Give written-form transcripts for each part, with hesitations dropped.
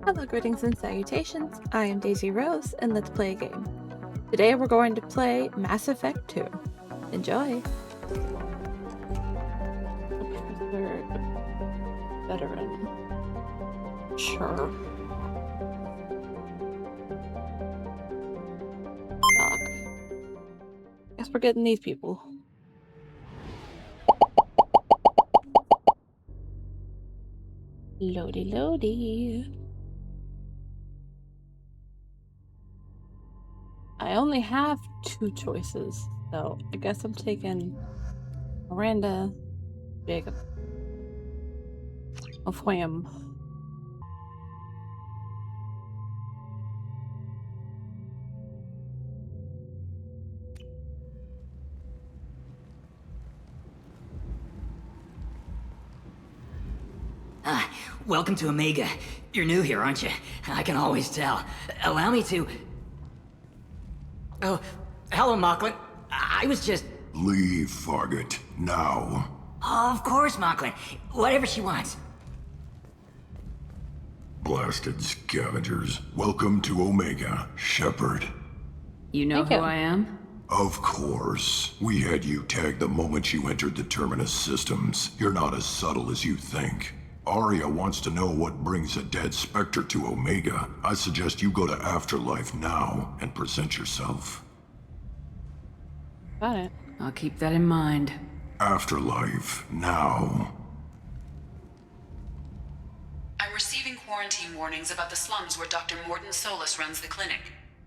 Hello, greetings and salutations. I am Daisy Rose, and let's play a game. Today we're going to play Mass Effect 2. Enjoy! Professor Veteran. Sure. Doc. Guess we're getting these people. Loady loady. I only have 2 choices, so I guess I'm taking Miranda, Jacob. Of wham. Welcome to Omega. You're new here, aren't you? I can always tell. Allow me to... Oh, hello, Mocklin. I was just... Leave, Fargate, now. Oh, of course, Mocklin. Whatever she wants. Blasted scavengers. Welcome to Omega, Shepard. You know Thank who you. I am? Of course. We had you tagged the moment you entered the Terminus systems. You're not as subtle as you think. Aria wants to know what brings a dead Spectre to Omega. I suggest you go to Afterlife now and present yourself. Got it. I'll keep that in mind. Afterlife now. I'm receiving quarantine warnings about the slums where Dr. Mordin Solus runs the clinic.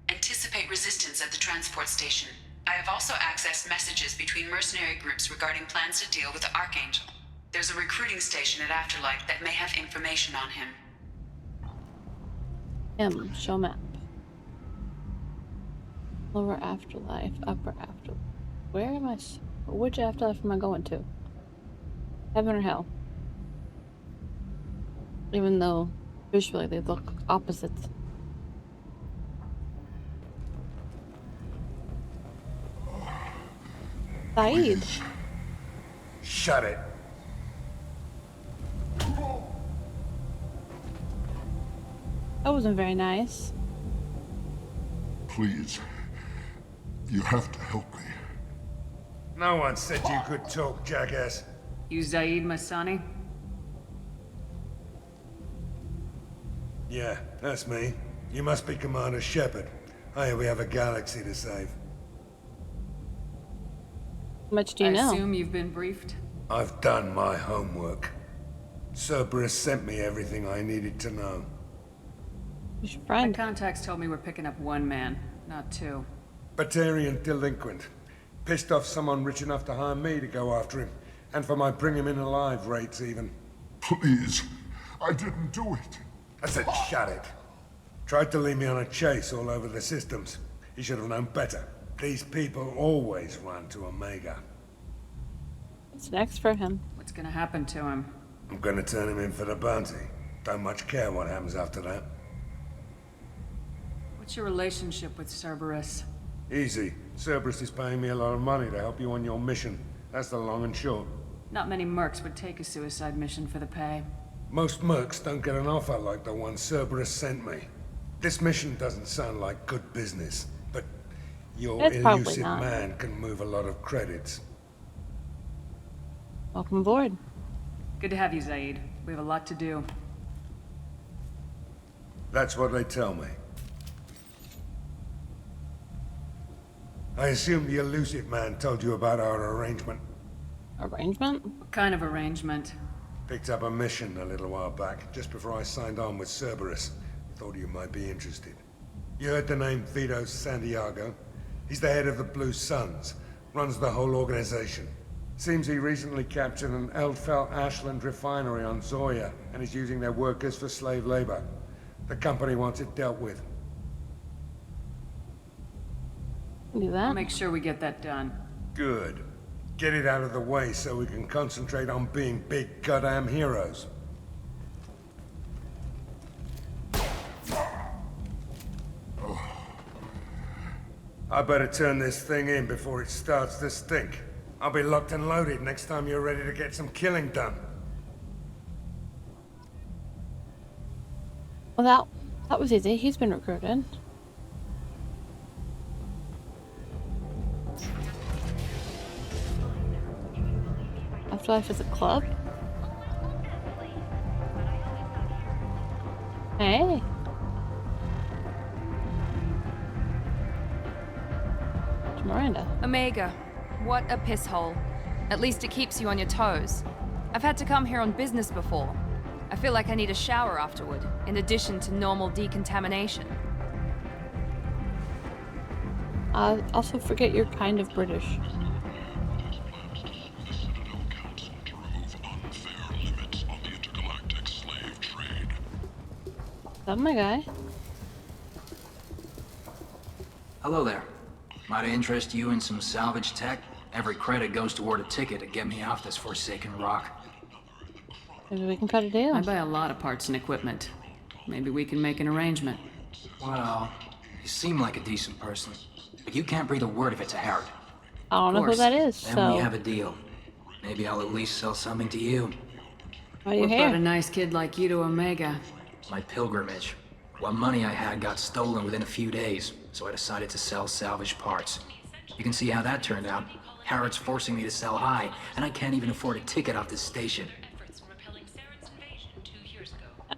Anticipate resistance at the transport station. I have also accessed messages between mercenary groups regarding plans to deal with the Archangel. There's a recruiting station at Afterlife that may have information on him. Show map. Lower Afterlife, upper Afterlife. Where am I? Which Afterlife am I going to? Heaven or hell? Even though visually they look opposites. Saeed. Shut it. That wasn't very nice. Please. You have to help me. No one said you could talk, jackass. You Zaid Masani? Yeah, that's me. You must be Commander Shepard. Hey, we have a galaxy to save. How much do you I know? assume you've been briefed? I've done my homework. Cerberus sent me everything I needed to know. Who's your My friend? contacts told me we're picking up one man, not two. Batarian delinquent. Pissed off someone rich enough to hire me to go after him. And for my bring him in alive rates even. Please. I didn't do it. I said shut it. Tried to lead me on a chase all over the systems. He should have known better. These people always run to Omega. What's next for him? What's gonna happen to him? I'm gonna turn him in for the bounty. Don't much care what happens after that. What's your relationship with Cerberus? Easy. Cerberus is paying me a lot of money to help you on your mission. That's the long and short. Not many mercs would take a suicide mission for the pay. Most mercs don't get an offer like the one Cerberus sent me. This mission doesn't sound like good business, but your It's probably elusive not. man can move a lot of credits. Welcome aboard. Good to have you, Zaid. We have a lot to do. That's what they tell me. I assume the elusive man told you about our arrangement. Arrangement? What kind of arrangement? Picked up a mission a little while back, just before I signed on with Cerberus. Thought you might be interested. You heard the name Vito Santiago? He's the head of the Blue Suns, runs the whole organization. Seems he recently captured an Eldfell Ashland refinery on Zoya, and is using their workers for slave labor. The company wants it dealt with. Can do I'll that. make sure we get that done. Good. Get it out of the way so we can concentrate on being big goddamn heroes. I better turn this thing in before it starts to stink. I'll be locked and loaded next time you're ready to get some killing done. Well, that was easy. He's been recruited. Afterlife is a club? Hey. Miranda. Omega, what a piss hole. At least it keeps you on your toes. I've had to come here on business before. I feel like I need a shower afterward, in addition to normal decontamination. Also forget you're kind of British. Is that my guy? Hello there. Might I interest you in some salvage tech? Every credit goes toward a ticket to get me off this forsaken rock. Maybe we can cut a deal. I buy a lot of parts and equipment. Maybe we can make an arrangement. Well, you seem like a decent person, but you can't breathe a word of it to Harrod. I don't know who that is, Then so we have a deal. Maybe I'll at least sell something to you. why are you What brought a here? nice kid like you to Omega? My pilgrimage. What money I had got stolen within a few days, so I decided to sell salvage parts. You can see how that turned out. Harrod's forcing me to sell high, and I can't even afford a ticket off this station.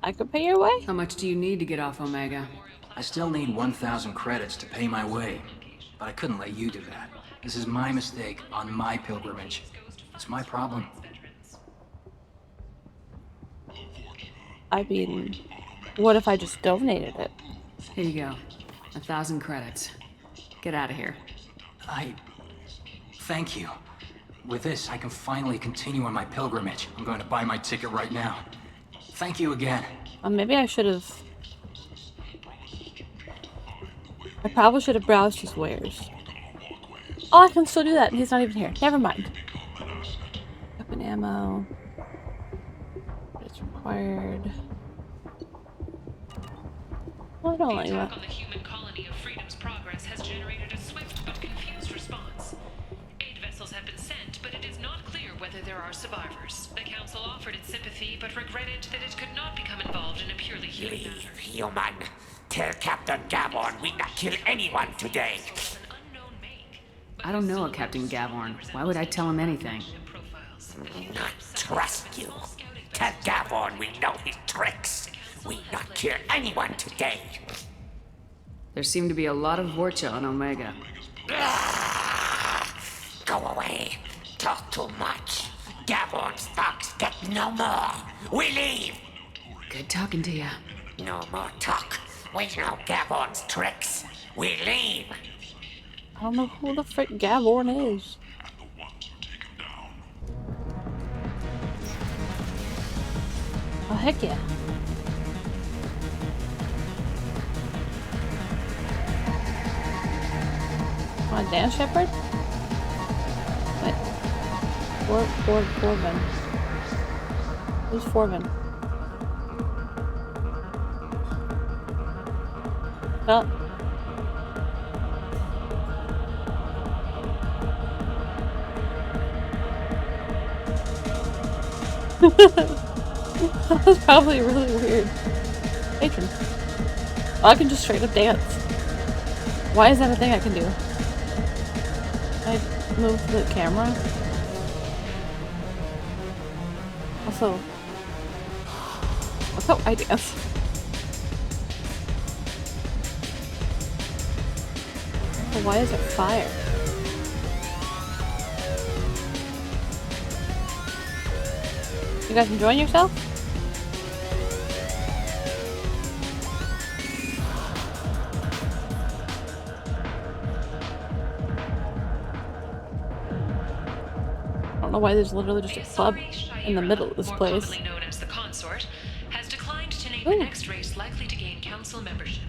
I could pay your way? How much do you need to get off Omega? I still need 1,000 credits to pay my way, but I couldn't let you do that. This is my mistake on my pilgrimage. It's my problem. I mean, what if I just donated it? Here you go. 1,000 credits. Get out of here. Thank you. With this, I can finally continue on my pilgrimage. I'm going to buy my ticket right now. Thank you again. Maybe I should have... I probably should have browsed his wares. Oh, I can still do that, and he's not even here. Never mind. Weapon ammo. It's required. Well, I don't like that. The attack on the human colony of Freedom's Progress has generated a swift but confused response. 8 vessels have been sent, but it is not clear whether there are survivors. The Council offered its sympathy, but regretted that it could not become involved in a purely human matter. Leave, human. Tell Captain Gaborn we not kill anyone today. An unknown make, but I don't know a Captain Gavorn. Why would I tell him anything? profiles. Not trust you. Tell Gaborn we know his tricks. We not kill anyone today. There seem to be a lot of Vorcha on Omega. Go away. Talk too much. Gaborn's thugs get no more. We leave. Good talking to you. No more talk. We know Gaborn's tricks. We leave. I don't know who the frick Gavorn is. Oh, heck yeah. Want to dance, Shepard? Wait. Forvin. Who's Forvin? Oh. That was probably really weird. Patron. Oh, I can just straight up dance. Why is that a thing I can do? Can I move the camera? Also, look how I dance. But why is there fire? You guys enjoying yourself? I don't know why there's literally just a club in the middle of this place. Commonly known as the Consort, has declined to name Ooh. the next race likely to gain council membership.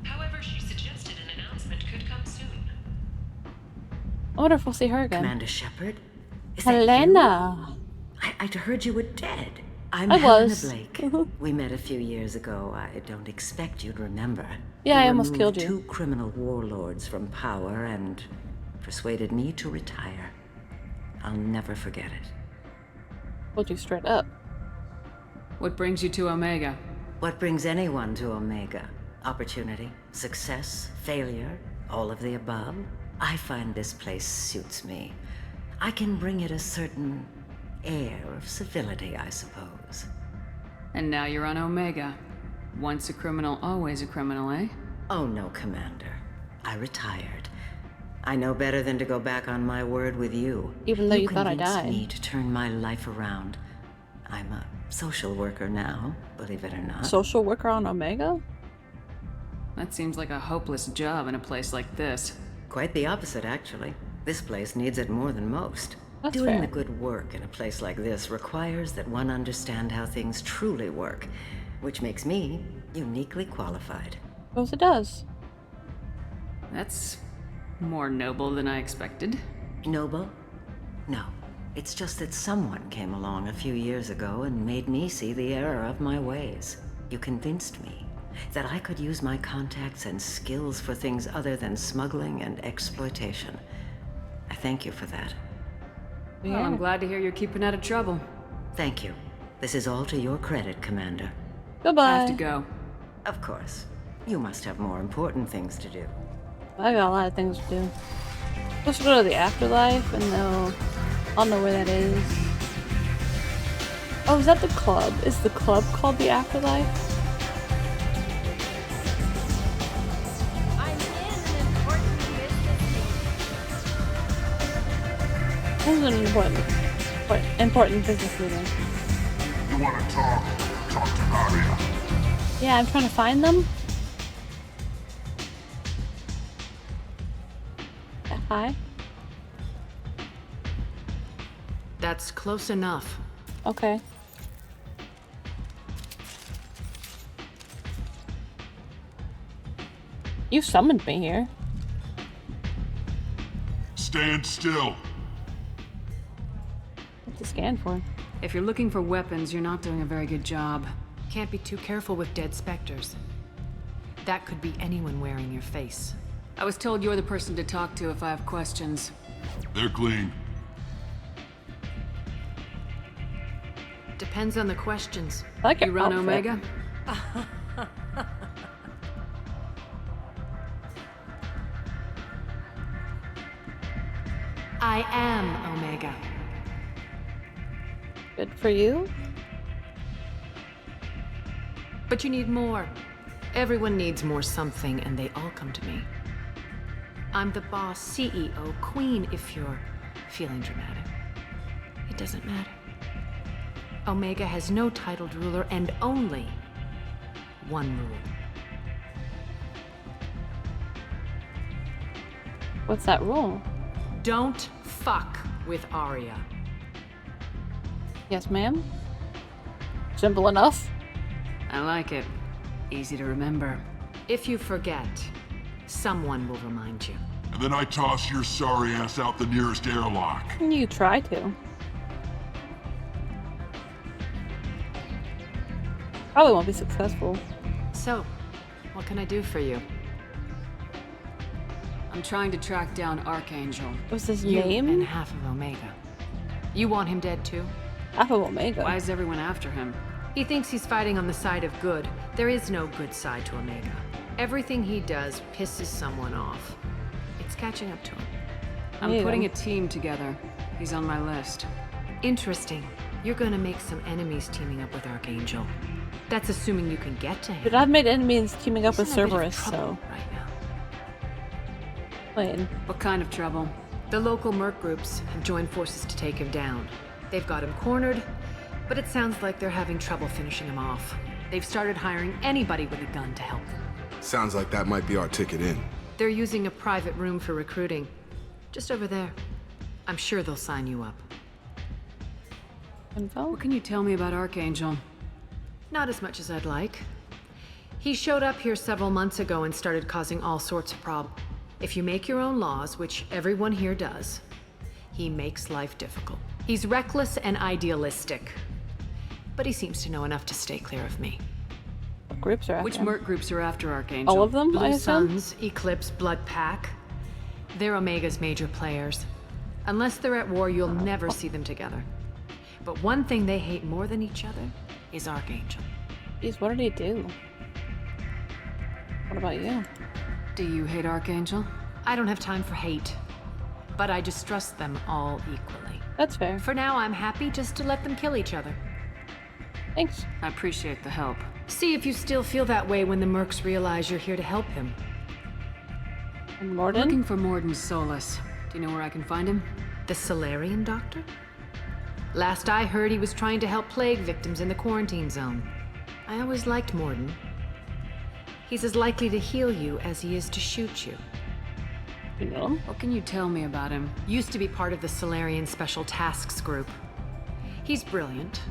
However, she suggested an announcement could come soon. I wonder if we'll see her again. Commander Shepard? Is that Helena! I'd heard you were dead. I'm I Helena was. Blake. We met a few years ago. I don't expect you'd remember. Yeah, I You almost killed removed you. 2 criminal warlords from power and persuaded me to retire. I'll never forget it. Told you straight up. What brings you to Omega? What brings anyone to Omega? Opportunity, success, failure, all of the above? I find this place suits me. I can bring it a certain air of civility, I suppose. And now you're on Omega. Once a criminal, always a criminal, eh? Oh no, Commander. I retired. I know better than to go back on my word with you. Even though you thought I convinced died. me to turn my life around. I'm a social worker now, believe it or not. Social worker on Omega? That seems like a hopeless job in a place like this. Quite the opposite, actually. This place needs it more than most. That's Doing fair. the good work in a place like this requires that one understand how things truly work, which makes me uniquely qualified. Suppose it does. That's more noble than I expected. Noble? No. It's just that someone came along a few years ago and made me see the error of my ways. You convinced me that I could use my contacts and skills for things other than smuggling and exploitation. I thank you for that. Well, I'm glad to hear you're keeping out of trouble. Thank you. This is all to your credit, Commander. Goodbye. I have to go. Of course. You must have more important things to do. I got a lot of things to do. Supposed to go to the afterlife, and I'll know where that is. Oh, is that the club? Is the club called the afterlife? I'm in an important business meeting. This is an important business meeting. You want to talk? Talk to Aria. Yeah, I'm trying to find them. Hi. That's close enough. Okay. You summoned me here. Stand still. What's the scan for? If you're looking for weapons, you're not doing a very good job. Can't be too careful with dead specters. That could be anyone wearing your face. I was told you're the person to talk to if I have questions. They're clean. Depends on the questions. I like You your run outfit. Omega? I am Omega. Good for you. But you need more. Everyone needs more something, and they all come to me. I'm the boss, CEO, queen, if you're feeling dramatic. It doesn't matter. Omega has no titled ruler and only one rule. What's that rule? Don't fuck with Aria. Yes, ma'am. Simple enough. I like it. Easy to remember. If you forget, someone will remind you. And then I toss your sorry ass out the nearest airlock. You try to. Probably won't be successful. So, what can I do for you? I'm trying to track down Archangel. What's his You name? and half of Omega. You want him dead too? Half of Omega. Why is everyone after him? He thinks he's fighting on the side of good. There is no good side to Omega. Everything he does pisses someone off. It's catching up to him. I'm Yeah. putting a team together. He's on my list. Interesting. You're gonna make some enemies teaming up with Archangel. That's assuming you can get to him. But I've made enemies teaming up with He's in a bit of Cerberus, trouble so. right now. Wait. What kind of trouble? The local merc groups have joined forces to take him down. They've got him cornered, but it sounds like they're having trouble finishing him off. They've started hiring anybody with a gun to help them. Sounds like that might be our ticket in. They're using a private room for recruiting. Just over there. I'm sure they'll sign you up. Info? What can you tell me about Archangel? Not as much as I'd like. He showed up here several months ago and started causing all sorts of problems. If you make your own laws, which everyone here does, he makes life difficult. He's reckless and idealistic. But he seems to know enough to stay clear of me. What groups are after Which him? merc groups are after Archangel? All of them, I Blue assume? Suns, Eclipse, Blood Pack. They're Omega's major players. Unless they're at war, you'll never see them together. But one thing they hate more than each other is Archangel. Jeez, what did he do? What about you? Do you hate Archangel? I don't have time for hate, but I distrust them all equally. That's fair. For now, I'm happy just to let them kill each other. Thanks. I appreciate the help. See if you still feel that way when the Mercs realize you're here to help them. Morden? Looking for Morden Solus. Do you know where I can find him? The Solarian doctor? Last I heard, he was trying to help plague victims in the quarantine zone. I always liked Morden. He's as likely to heal you as he is to shoot you. You know him? What can you tell me about him? Used to be part of the Solarian Special Tasks Group. He's brilliant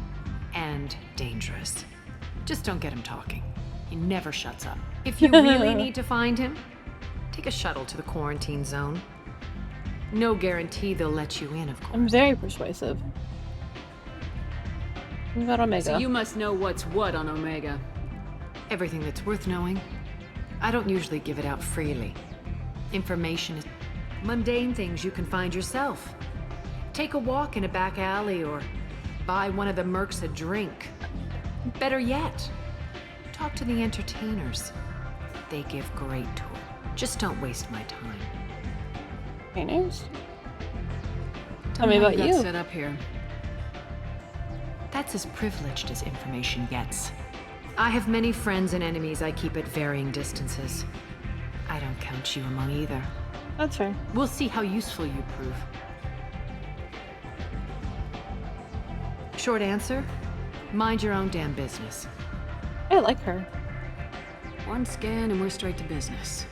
and dangerous. Just don't get him talking. He never shuts up. If you really need to find him, take a shuttle to the quarantine zone. No guarantee they'll let you in, of course. I'm very persuasive. What about Omega? So you must know what's what on Omega. Everything that's worth knowing. I don't usually give it out freely. Information is mundane things you can find yourself. Take a walk in a back alley or buy one of the Mercs a drink. Better yet, talk to the entertainers. They give great tours. Just don't waste my time. Entertainers? Tell me how about got you. Set up here. That's as privileged as information gets. I have many friends and enemies I keep at varying distances. I don't count you among either. That's fair. We'll see how useful you prove. Short answer, mind your own damn business. I like her. One scan and we're straight to business.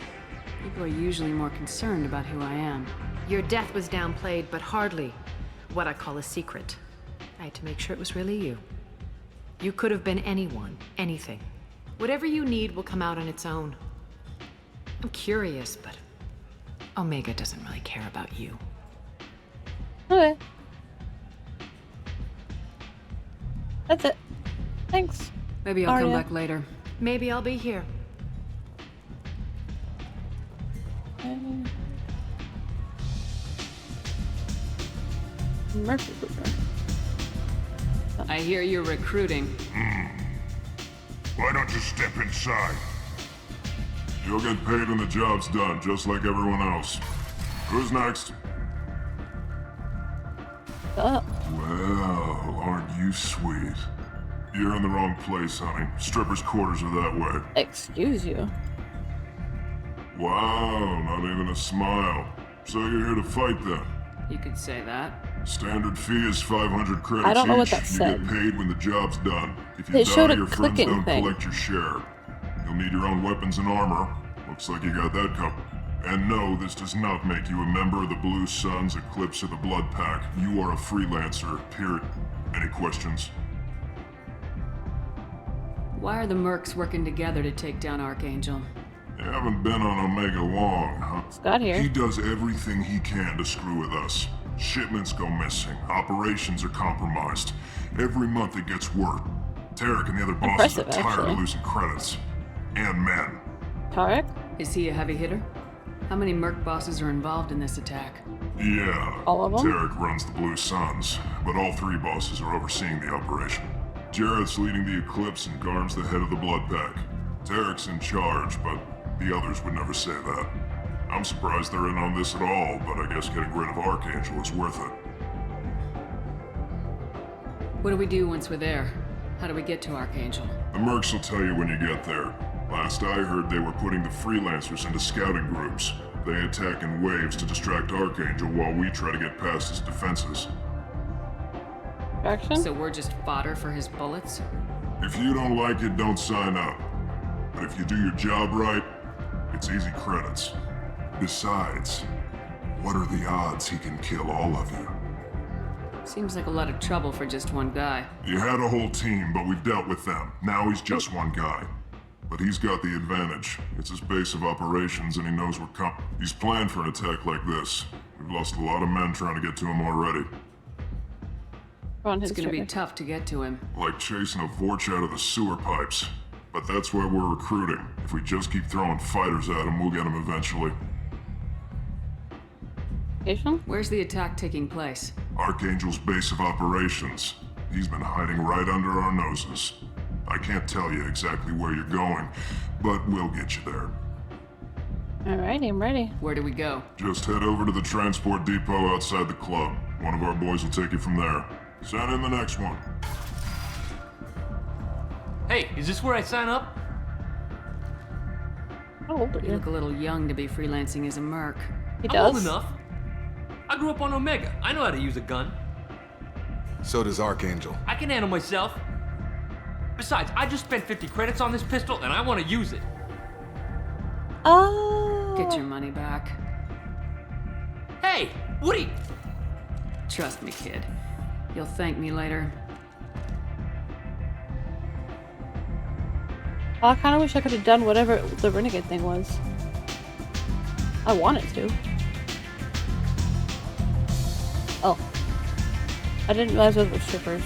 People are usually more concerned about who I am. Your death was downplayed, but hardly what I call a secret. I had to make sure it was really you. You could have been anyone, anything. Whatever you need will come out on its own. I'm curious, but Omega doesn't really care about you. Okay. That's it. Thanks. Maybe I'll come Arya. back later. Maybe I'll be here. Merc recruiter. I hear you're recruiting. Why don't you step inside? You'll get paid when the job's done, just like everyone else. Who's next? Up. Well, aren't you sweet? You're in the wrong place, honey. Strippers' quarters are that way. Excuse you. Wow, not even a smile. So you're here to fight then? You could say that. Standard fee is 500 credits I don't know what each. that You said. get paid when the job's done. If you It showed die, a your friends clicking don't thing. collect your share. You'll need your own weapons and armor. Looks like you got that covered. And no, this does not make you a member of the Blue Suns, Eclipse, or the Blood Pack. You are a freelancer, period. Any questions? Why are the Mercs working together to take down Archangel? You haven't been on Omega long, huh? Scott here. He does everything he can to screw with us. Shipments go missing. Operations are compromised. Every month it gets worse. Tarek and the other bosses Impressive, are tired actually. of losing credits. And men. Tarek? Is he a heavy hitter? How many Merc bosses are involved in this attack? Yeah. All of them? Tarek runs the Blue Suns, but all three bosses are overseeing the operation. Jarrett's leading the Eclipse and Garm's the head of the Blood Pack. Tarek's in charge, but the others would never say that. I'm surprised they're in on this at all, but I guess getting rid of Archangel is worth it. What do we do once we're there? How do we get to Archangel? The Mercs will tell you when you get there. Last I heard, they were putting the freelancers into scouting groups. They attack in waves to distract Archangel while we try to get past his defenses. Action? So we're just fodder for his bullets? If you don't like it, don't sign up. But if you do your job right, it's easy credits. Besides, what are the odds he can kill all of you? Seems like a lot of trouble for just one guy. You had a whole team, but we've dealt with them. Now he's just one guy. But he's got the advantage. It's his base of operations and he knows we're coming. He's planned for an attack like this. We've lost a lot of men trying to get to him already. On It's his gonna be trigger. tough to get to him. Like chasing a Vorch out of the sewer pipes. But that's why we're recruiting. If we just keep throwing fighters at him, we'll get him eventually. Location? Where's the attack taking place? Archangel's base of operations. He's been hiding right under our noses. I can't tell you exactly where you're going, but we'll get you there. Alrighty, I'm ready. Where do we go? Just head over to the transport depot outside the club. One of our boys will take you from there. Send in the next one. Hey, is this where I sign up? How old are You you? look a little young to be freelancing as a merc. He I'm does. old enough. I grew up on Omega. I know how to use a gun. So does Archangel. I can handle myself. Besides, I just spent 50 credits on this pistol and I want to use it. Oh. Get your money back. Hey, Woody! Trust me, kid. You'll thank me later. I kind of wish I could have done whatever the renegade thing was. I wanted to. Oh. I didn't realize those were strippers.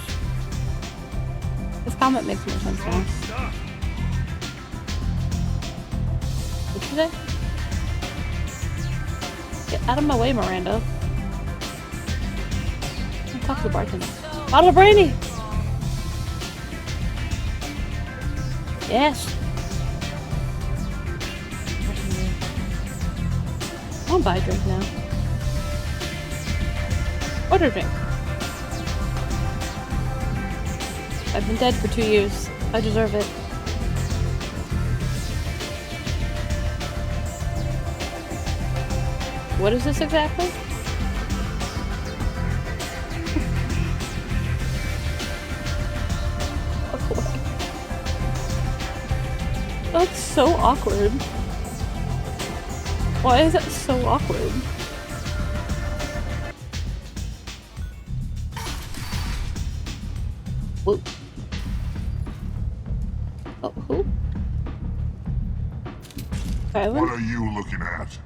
This comment makes more sense now. What'd you say? Get out of my way, Miranda. Don't talk to the bartender. Bottle of brandy! Yes. I won't buy a drink now. Order a drink. I've been dead for 2 years. I deserve it. What is this exactly? That's so awkward. Why is that so awkward? Whoa. Oh, who? Kylan? What are you looking at?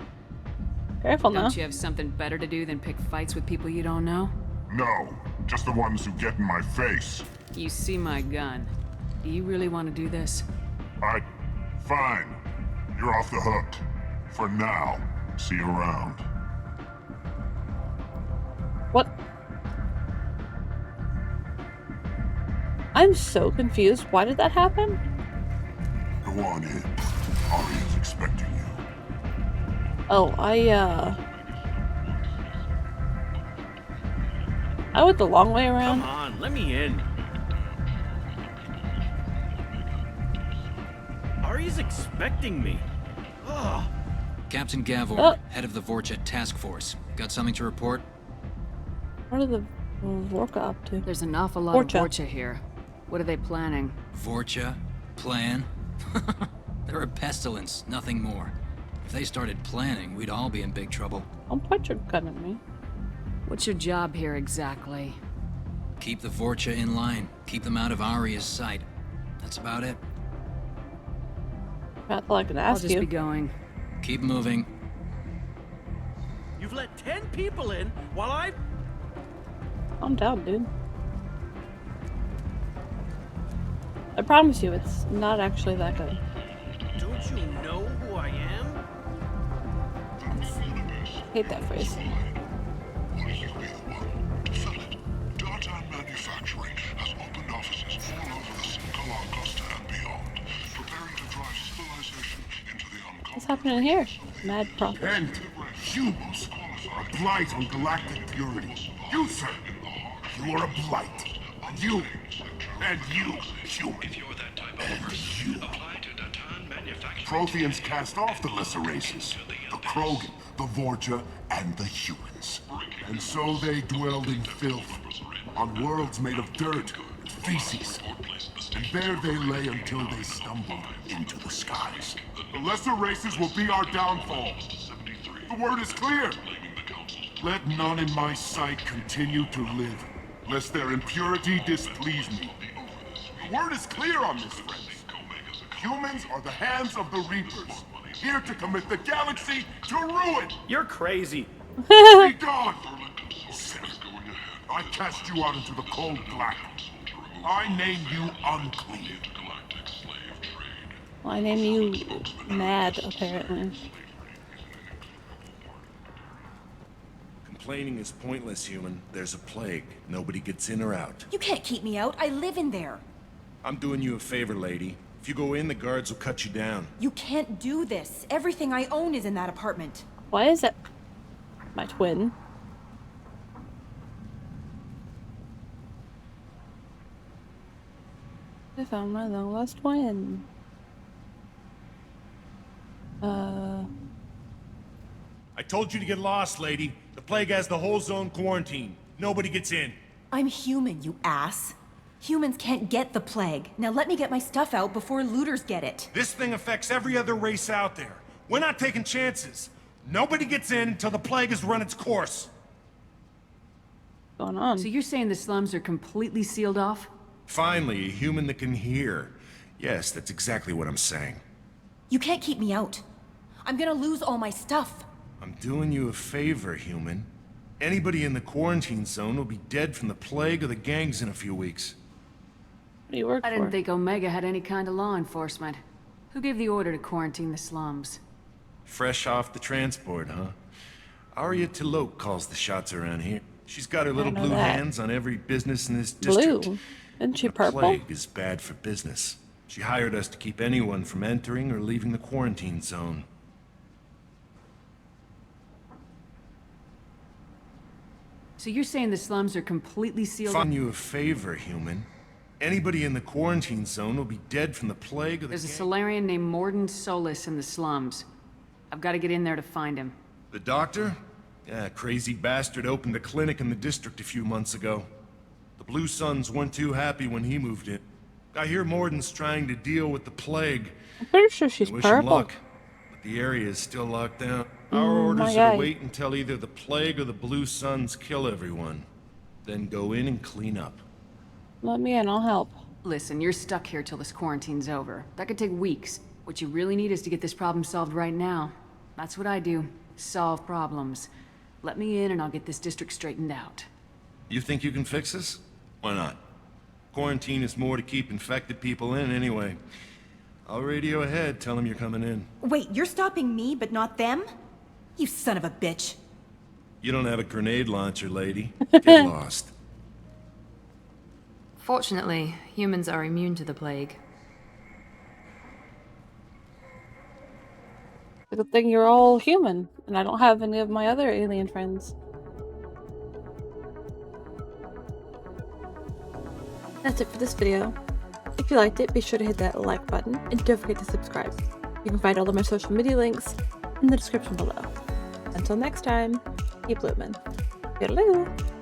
Careful now. Don't you have something better to do than pick fights with people you don't know? No, just the ones who get in my face. You see my gun. Do you really want to do this? Fine. You're off the hook. For now. See you around. What? I'm so confused. Why did that happen? Go on in. Aria's expecting you. Oh, I went the long way around. Come on, let me in. Ari's expecting me. Ugh. Captain Gavor, head of the Vorcha task force. Got something to report? What are the Vorka up to? There's an awful lot of Vorcha here. What are they planning? Vorcha? Plan? They're a pestilence, nothing more. If they started planning, we'd all be in big trouble. Don't point your gun at me. What's your job here exactly? Keep the Vorcha in line. Keep them out of Aria's sight. That's about it. That's all I can ask I'll just you. be going. Keep moving. You've let 10 people in while I... Calm down, dude. I promise you, it's not actually that good. Don't you know who I am? I hate that phrase. Dartan Manufacturing has opened offices all over the Sincalar Costa and beyond, preparing to drive civilization into the unconscious. What's happening here? Mad prophet. And humans are a blight on galactic purity. You, sir, you are a blight. You, and you, human. And you. Protheans cast off the lesser races, the Krogan, the Vorcha, and the humans. And so they dwelled in filth, on worlds made of dirt and feces. And there they lay until they stumbled into the skies. The lesser races will be our downfall. The word is clear. Let none in my sight continue to live, lest their impurity displease me. The word is clear on this, friends. Humans are the hands of the Reapers, here to commit the galaxy to ruin! You're crazy. Be gone! Sir, I cast you out into the cold black. I name you unclean. Well, I name you Mad, apparently. Complaining is pointless, human. There's a plague. Nobody gets in or out. You can't keep me out. I live in there. I'm doing you a favor, lady. If you go in, the guards will cut you down. You can't do this. Everything I own is in that apartment. Why is it my twin? I found my long lost twin. I told you to get lost, lady. The plague has the whole zone quarantined. Nobody gets in. I'm human, you ass. Humans can't get the plague. Now let me get my stuff out before looters get it. This thing affects every other race out there. We're not taking chances. Nobody gets in until the plague has run its course. What's going on? So you're saying the slums are completely sealed off? Finally, a human that can hear. Yes, that's exactly what I'm saying. You can't keep me out. I'm gonna lose all my stuff. I'm doing you a favor, human. Anybody in the quarantine zone will be dead from the plague or the gangs in a few weeks. What do you work I didn't for? think Omega had any kind of law enforcement. Who gave the order to quarantine the slums? Fresh off the transport, huh? Arya T'Loak calls the shots around here. She's got her little know blue that. hands on every business in this district. Blue? Isn't she The purple? plague is bad for business. She hired us to keep anyone from entering or leaving the quarantine zone. So you're saying the slums are completely sealed off? Find you a favor, human. Anybody in the quarantine zone will be dead from the plague or the There's a Solarian named Morden Solis in the slums. I've got to get in there to find him. The doctor? Yeah, crazy bastard opened a clinic in the district a few months ago. The Blue Suns weren't too happy when he moved in. I hear Morden's trying to deal with the plague. I'm pretty sure she's Wish him purple. luck, but the area is still locked down. Our orders my are guy. to wait until either the plague or the Blue Suns kill everyone. Then go in and clean up. Let me in, I'll help. Listen, you're stuck here till this quarantine's over. That could take weeks. What you really need is to get this problem solved right now. That's what I do. Solve problems. Let me in and I'll get this district straightened out. You think you can fix this? Why not? Quarantine is more to keep infected people in anyway. I'll radio ahead, tell them you're coming in. Wait, you're stopping me, but not them? You son of a bitch. You don't have a grenade launcher, lady. Get lost. Fortunately, humans are immune to the plague. Good thing you're all human, and I don't have any of my other alien friends. That's it for this video. If you liked it, be sure to hit that like button, and don't forget to subscribe. You can find all of my social media links in the description below. Until next time, keep blooming. Toodaloo!